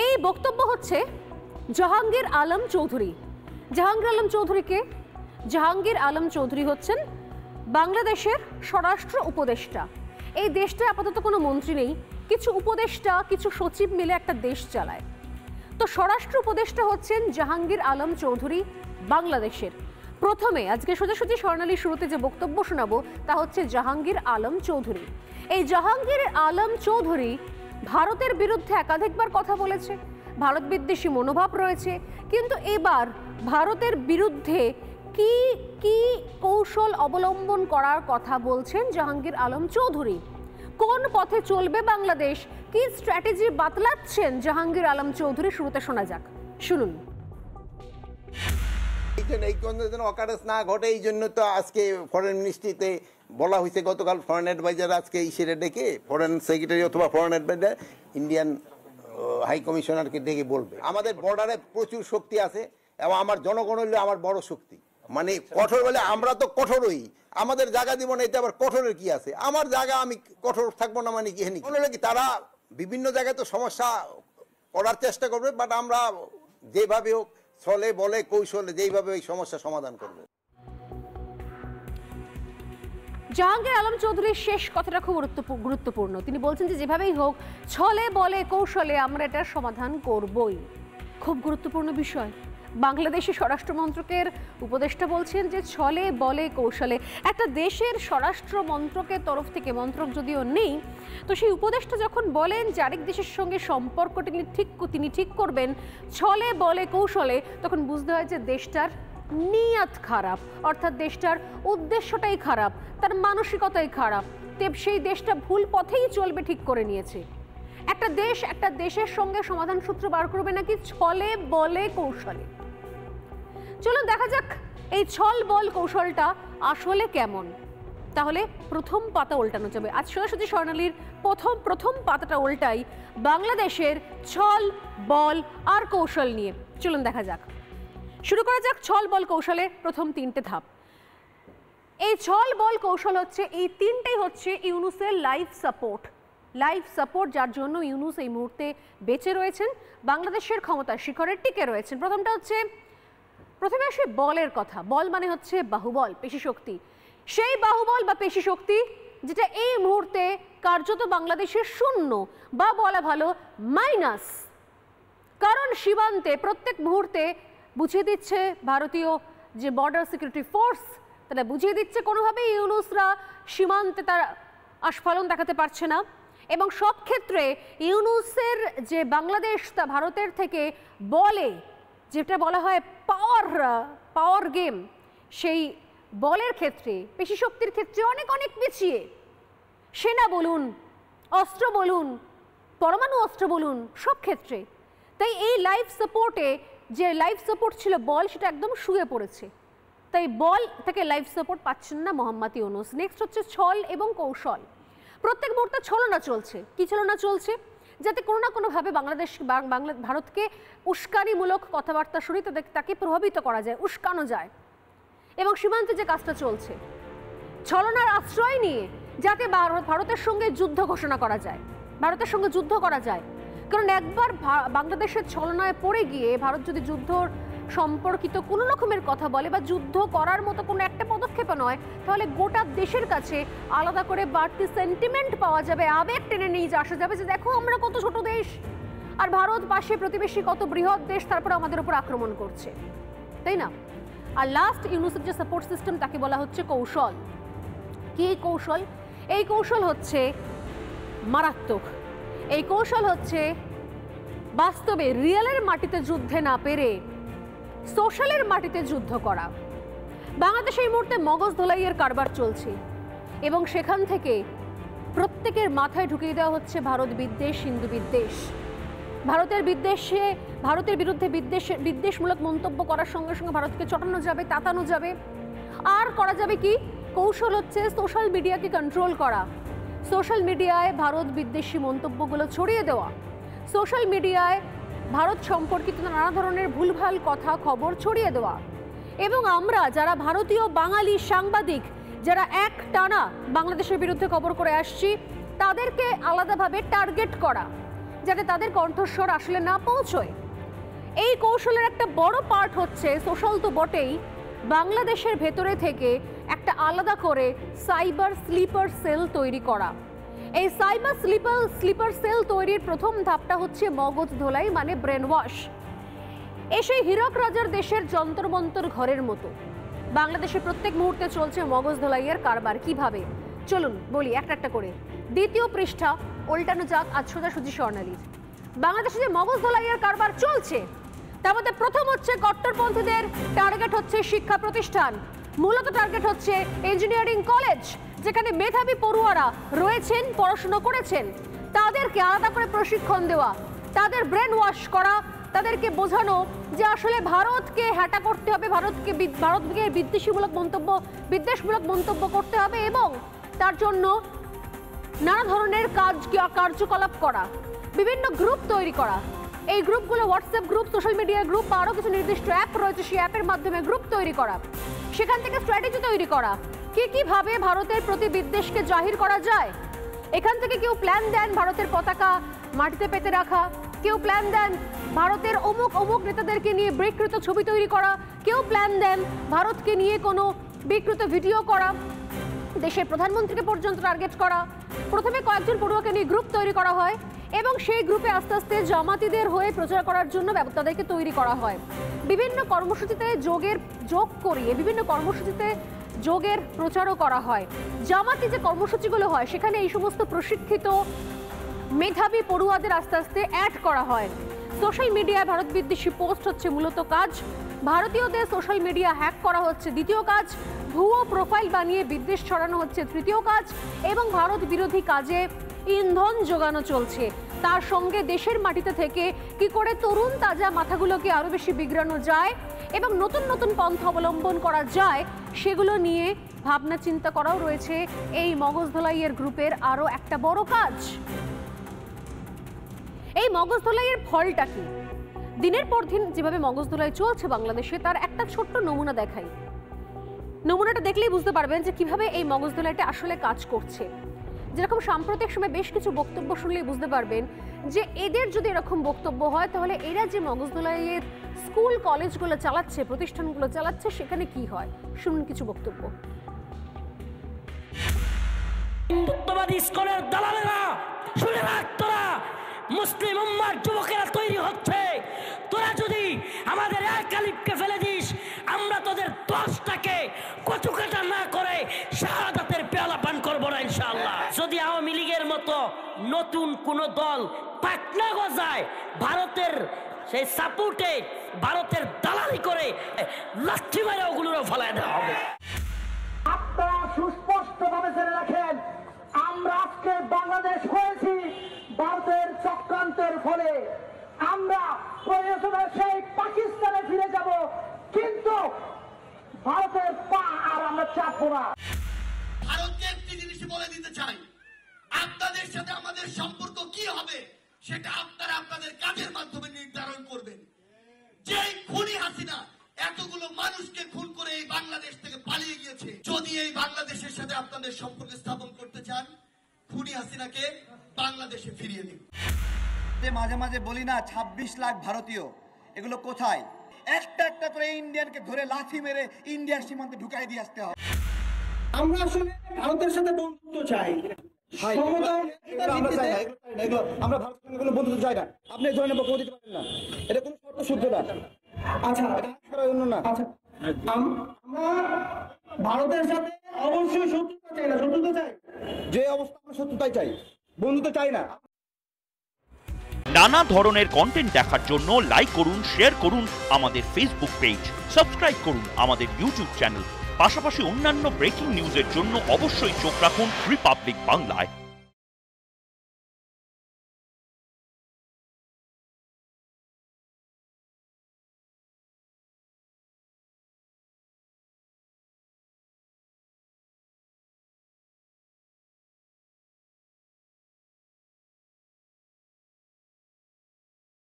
এই বক্তব্য হচ্ছে জাহাঙ্গীর আলম চৌধুরী। জাহাঙ্গীর আলম চৌধুরীকে জাহাঙ্গীর আলম চৌধুরী হচ্ছেন বাংলাদেশের স্বরাষ্ট্র উপদেষ্টা। এই দেশটা আপাতত কোনো মন্ত্রী নেই, কিছু উপদেষ্টা কিছু সচিব মিলে একটা দেশ চালায়। তো স্বরাষ্ট্র উপদেষ্টা হচ্ছেন জাহাঙ্গীর আলম চৌধুরী বাংলাদেশের। প্রথমে আজকে সোজাসুজি স্বর্ণালীর শুরুতে যে বক্তব্য শোনাবো তা হচ্ছে জাহাঙ্গীর আলম চৌধুরী। এই জাহাঙ্গীর আলম চৌধুরী ভারতের বিরুদ্ধে একাধিকবার কথা বলেছে, ভারত বিদ্বেষী মনোভাব রয়েছে, কিন্তু এবার ভারতের বিরুদ্ধে কি কি কৌশল অবলম্বন করার কথা বলছেন জাহাঙ্গীর আলম চৌধুরী, কোন পথে চলবে বাংলাদেশ, কি স্ট্র্যাটেজি বাতলাচ্ছেন জাহাঙ্গীর আলম চৌধুরী, শুরুতে শোনা যাক, শুনুন। অকারেন্স না ঘটে এই জন্য তো আজকে ফরেন মিনিস্ট্রিতে বলা হয়েছে, গতকাল ফরেন অ্যাডভাইজার আজকে ইসেরে ডেকে ফরেন সেক্রেটারি অথবা ফরেন অ্যাডভাইজার ইন্ডিয়ান হাই কমিশনারকে ডেকে বলবে। আমাদের বর্ডারে প্রচুর শক্তি আছে এবং আমার জনগণ হইলে আমার বড় শক্তি। মানে কঠোর বলে আমরা তো কঠোরই, আমাদের জায়গা দিব না, এতে আবার কঠোরের কি আছে? আমার জায়গা আমি কঠোর থাকবো না মানে কি? কি তারা বিভিন্ন জায়গায় তো সমস্যা করার চেষ্টা করবে, বাট আমরা যেভাবে হোক ছলে বলে কৌশলে যেইভাবে এই সমস্যা সমাধান করবে। জাহাঙ্গীর আলম চৌধুরীর শেষ কথাটা খুব গুরুত্বপূর্ণ। তিনি বলছেন যে যেভাবেই হোক ছলে বলে কৌশলে আমরা এটার সমাধান করবই। খুব গুরুত্বপূর্ণ বিষয়। বাংলাদেশের স্বরাষ্ট্র মন্ত্রকের উপদেষ্টা বলছেন যে ছলে বলে কৌশলে। একটা দেশের স্বরাষ্ট্র মন্ত্রকের তরফ থেকে, মন্ত্রক যদিও নেই, তো সেই উপদেষ্টা যখন বলেন যে আরেক দেশের সঙ্গে সম্পর্কটি তিনি ঠিক করবেন ছলে বলে কৌশলে, তখন বুঝতে হয় যে দেশটার নিয়ত খারাপ, অর্থাৎ দেশটার উদ্দেশ্যটাই খারাপ, তার মানসিকতাই খারাপ। সেই দেশটা ভুল পথেই চলবে ঠিক করে নিয়েছে। একটা দেশ একটা দেশের সঙ্গে সমাধান সূত্র বার করবে নাকি ছলে বলে কৌশলে। চলুন দেখা যাক এই ছল বল কৌশলটা আসলে কেমন। তাহলে প্রথম পাতা উল্টানো যাবে। আজ সোজাসুজি স্বর্ণালীর প্রথম পাতাটা উল্টাই বাংলাদেশের ছল বল আর কৌশল নিয়ে। চলুন দেখা যাক, শুরু করা যাক ছল বল কৌশলের প্রথম তিনটে ধাপ। এই ছল বল কৌশল হচ্ছে, এই তিনটেই হচ্ছে ইউনুসের লাইফ সাপোর্ট, যার জন্য ইউনুস এই মুহূর্তে বেঁচে রয়েছেন, বাংলাদেশের ক্ষমতার শিখরে টিকে রয়েছেন। প্রথমটা হচ্ছে, প্রথমে আসে বলের কথা। বল মানে হচ্ছে বাহুবল, পেশি শক্তি। সেই বাহুবল বা পেশি শক্তি যেটা এই মুহূর্তে কার্যত বাংলাদেশের শূন্য, বা বলা ভালো মাইনাস। কারণ সীমান্তে প্রত্যেক মুহূর্তে বুঝিয়ে দিচ্ছে ভারতীয় যে বর্ডার সিকিউরিটি ফোর্স, তারা বুঝিয়ে দিচ্ছে কোনোভাবেই ইউনুসরা সীমান্তে তার আস্ফালন দেখাতে পারছে না। এবং সব ক্ষেত্রে ইউনুসের যে বাংলাদেশ তা ভারতের থেকে বলে, যেটা বলা হয় পাওয়ার গেম, সেই বলের ক্ষেত্রে, পেশি শক্তির ক্ষেত্রে অনেক অনেক পিছিয়ে। সেনা বলুন, অস্ত্র বলুন, পরমাণু অস্ত্র বলুন, সব ক্ষেত্রে। তাই এই লাইফ সাপোর্টে যে লাইফ সাপোর্ট ছিল বল, সেটা একদম শুয়ে পড়েছে। তাই বল থেকে লাইফ সাপোর্ট পাচ্ছেন না মোহাম্মদ ইউনুস। নেক্সট হচ্ছে ছল এবং কৌশল। প্রত্যেক মুহূর্তে ছলনা চলছে। কি ছলনা চলছে? যাতে কোনো না কোনোভাবে ভারতকে উস্কানিমূলক কথাবার্তা শুনে তাকে প্রভাবিত করা যায়, উস্কানো যায়। এবং সীমান্তে যে কাজটা চলছে, ছলনার আশ্রয় নিয়ে যাতে ভারতের সঙ্গে যুদ্ধ ঘোষণা করা যায়, ভারতের সঙ্গে যুদ্ধ করা যায়। কারণ একবার বাংলাদেশের ছলনায় পড়ে গিয়ে ভারত যদি যুদ্ধ সম্পর্কিত কোনো রকমের কথা বলে বা যুদ্ধ করার মতো কোনো একটা পদক্ষেপ নয়, তাহলে গোটা দেশের কাছে আলাদা করে বাড়তি সেন্টিমেন্ট পাওয়া যাবে, আবেগ টেনে নিয়ে আসা যাবে যে দেখো আমরা কত ছোট দেশ, আর ভারত পাশে প্রতিবেশী কত বৃহৎ দেশ, তারপরে আমাদের উপর আক্রমণ করছে, তাই না? আর লাস্ট ইউনুসের যে সাপোর্ট সিস্টেম, তাকে বলা হচ্ছে কৌশল। কি কৌশল? এই কৌশল হচ্ছে মারাত্মক। এই কৌশল হচ্ছে বাস্তবে রিয়েলের মাটিতে যুদ্ধে না পেরে সোশ্যালের মাটিতে যুদ্ধ করা। বাংলাদেশে এই মুহূর্তে মগজ ধোলাইয়ের কারবার চলছে এবং সেখান থেকে প্রত্যেকের মাথায় ঢুকিয়ে দেওয়া হচ্ছে ভারত বিদ্বেষ, হিন্দু বিদ্বেষ। ভারতের বিরুদ্ধে বিদ্বেষমূলক মন্তব্য করার সঙ্গে সঙ্গে ভারতকে চটানো যাবে, তাতানো যাবে। আর করা যাবে কি? কৌশল হচ্ছে সোশ্যাল মিডিয়াকে কন্ট্রোল করা, সোশ্যাল মিডিয়ায় ভারত বিদ্বেষী মন্তব্যগুলো ছড়িয়ে দেওয়া, সোশ্যাল মিডিয়ায় ভারত সম্পর্কিত নানা ধরনের ভুলভাল কথা খবর ছড়িয়ে দেওয়া। এবং আমরা যারা ভারতীয় বাঙালি সাংবাদিক, যারা এক টানা বাংলাদেশের বিরুদ্ধে খবর করে আসছি, তাদেরকে আলাদাভাবে টার্গেট করা, যাতে তাদের কণ্ঠস্বর আসলে না পৌঁছয়। এই কৌশলের একটা বড় পার্ট হচ্ছে, সোশ্যাল তো বটেই, বাংলাদেশের ভেতরে থেকে একটা আলাদা করে সাইবার স্লিপার সেল তৈরি করা। এই সাইবার স্লিপার সেল তৈরির প্রথম ধাপটা হচ্ছে মগজ ধোলাই, মানে ব্রেন ওয়াশ। সেই হীরক রাজার দেশের যন্তর মন্তর ঘরের মতো বাংলাদেশে প্রত্যেক মুহূর্তে চলছে মগজ ধোলাইয়ের কারবার। কিভাবে চলুন বলি একটা একটা করে। দ্বিতীয় পৃষ্ঠা উল্টানো যাক আজ সোজাসুজি স্বর্ণালীর। বাংলাদেশে যে মগজ ধোলাইয়ের কারবার চলছে তার মধ্যে প্রথম হচ্ছে কট্টরপন্থীদের টার্গেট হচ্ছে শিক্ষা প্রতিষ্ঠান, মূলত টার্গেট হচ্ছে ইঞ্জিনিয়ারিং কলেজ, যেখানে মেধাবী পড়ুয়ারা রয়েছেন, পড়াশোনা করেছেন, তাদেরকে আলাদা করে প্রশিক্ষণ দেওয়া, তাদের ব্রেন ওয়াশ করা, তাদেরকে বোঝানো যে আসলে ভারতকে হ্যাটা করতে হবে, ভারতকে বিদ্বেষমূলক মন্তব্য করতে হবে এবং তার জন্য নানা ধরনের কার্যকলাপ করা, বিভিন্ন গ্রুপ তৈরি করা। এই গ্রুপগুলো WhatsApp group, social media group বা আরও কিছু নির্দিষ্ট অ্যাপ রয়েছে, সেই অ্যাপের মাধ্যমে গ্রুপ তৈরি করা, সেখান থেকে স্ট্র্যাটেজি তৈরি করা, কিভাবে ভারতের প্রতি বিদ্বেষকে জাহির করা যায়। এখান থেকে কেউ প্ল্যান দেন ভারতের পতাকা মাটিতে পেতে রাখা, কেউ প্ল্যান দেন ভারতের অমুক নেতাদেরকে নিয়ে বিকৃত ছবি তৈরি করা, কেউ প্ল্যান দেন ভারতকে নিয়ে কোনো বিকৃত ভিডিও করা, দেশের প্রধানমন্ত্রীকে পর্যন্ত টার্গেট করা। প্রথমে কয়েকজন পড়ুয়াকে নিয়ে গ্রুপ তৈরি করা হয় এবং সেই গ্রুপে আস্তে আস্তে জামাতিদের হয়ে প্রচার করার জন্য তাদেরকে তৈরি করা হয়। বিভিন্ন কর্মসূচিতে যোগ করিয়ে বিভিন্ন কর্মসূচিতে যোগের প্রচারও করা হয়। জামাতি যে কর্মসূচিগুলো হয় সেখানে এই সমস্ত প্রশিক্ষিত মেধাবী পড়ুয়াদের আস্তে আস্তে অ্যাড করা হয়। সোশ্যাল মিডিয়ায় ভারত বিদ্বেষী পোস্ট হচ্ছে মূলত কাজ, ভারতীয়দের সোশ্যাল মিডিয়া হ্যাক করা হচ্ছে দ্বিতীয় কাজ, ভুয়ো প্রোফাইল বানিয়ে বিদ্বেষ ছড়ানো হচ্ছে তৃতীয় কাজ, এবং ভারত বিরোধী কাজে ইন্ধন যোগানো চলছে। তার সঙ্গে দেশের মাটিতে থেকে কি করে তরুণ তাজা মাথাগুলোকে আরো বেশি বিগড়ানো যায় এবং নতুন নতুন পন্থা অবলম্বন করা যায় সেগুলো নিয়ে ভাবনা চিন্তা করাও রয়েছে এই মগজ ধোলাইয়ের গ্রুপের আরো একটা বড় কাজ। এই মগজ ধোলাইয়ের ফলটা কি? দিনের পর দিন যেভাবে মগজ ধোলাই চলছে বাংলাদেশে তার একটা ছোট্ট নমুনা দেখাই। নমুনাটা দেখলেই বুঝতে পারবেন যে কিভাবে এই মগজ ধোলাইটা আসলে কাজ করছে। যেরকম সাম্প্রতিক সময় বেশ কিছু বক্তব্য শুনলেই বুঝতে পারবেন যে এদের যদি এরকম বক্তব্য হয় তাহলে এরা যে মগজ ধোলাইয়ের স্কুল কলেজগুলো চালাচ্ছে, প্রতিষ্ঠানগুলো চালাচ্ছে, সেখানে কি হয় শুনুন কিছু বক্তব্য। হিন্দুত্ববাদী স্কুলের দালালেরা শুনে রাখ, তোরা মুসলিম উম্মার যুবকেরা তৈরি হচ্ছে, তোরা যদি আমাদের এক আলিফকে ফেলে দিস আমরা তোদের 10টাকে কচুকাটা না করে শাহাদাতের পেয়ালা পান করবো না ইনশাআল্লাহ। যদি আওয়ামী লীগের মতো নতুন কোন দল পাটনা গজায় ভারতের সেই সাপোর্টে ভারতের দালালি করে লাঠি মারে ওগুলোরও ফেলায় দেওয়া হবে। আপনারা সুস্পষ্টভাবে জেনে রাখেন, আমরা আজকে বাংলাদেশ হয়েছি ভারতের চক্রান্তের ফলে। আমরা প্রয়োজনে সেই পাকিস্তানে ফিরে যাব, কিন্তু ভারতের পা আর আমরা চাপবো না। ভারতকে একটি জিনিস বলে দিতে চাই, আপনাদের সাথে আমাদের সম্পর্ক কি হবে সেটা আপনারা আপনাদের কাজের মাধ্যমে নির্ধারণ করবেন। যেই খুনি হাসিনা এতগুলো মানুষকে খুন করে এই বাংলাদেশ থেকে পালিয়ে গিয়েছে, যদি এই বাংলাদেশের সাথে আপনাদের সম্পর্ক স্থাপন করতে চান, খুনি হাসিনাকে বাংলাদেশে ফিরিয়ে দিন। মাঝে মাঝে বলি না 26 লাখ ভারতীয়, এগুলো কোথায়? একটা একটা করে ইন্ডিয়ানকে ধরে লাথি মেরে ইন্ডিয়ার সীমান্তে ঢুকাই দিয়ে আসতে হবে। আমরা আসলে ভারতের সাথে বন্ধুত্ব চাই, আমরা ভারতের সঙ্গে কোনো বন্ধুত্ব চাই না। আপনি এই ধরনের বক্তব্য দিতে পারেন না, এটা কোনো শর্ত শুদ্ধ না। আচ্ছা না আচ্ছা, আমরা ভারতের সাথে অবশ্যই শত্রুতা চাই না, শত্রুতা চাই, যে অবস্থা আমরা শত্রুতাই চাই, বন্ধুত্ব চাই না। নানা ধরনের কন্টেন্ট দেখার জন্য লাইক করুন, শেয়ার করুন আমাদের ফেসবুক পেজ, সাবস্ক্রাইব করুন আমাদের ইউটিউব চ্যানেল। পাশাপাশি অন্যান্য ব্রেকিং নিউজের জন্য অবশ্যই চোখ রাখুন রিপাবলিক বাংলায়।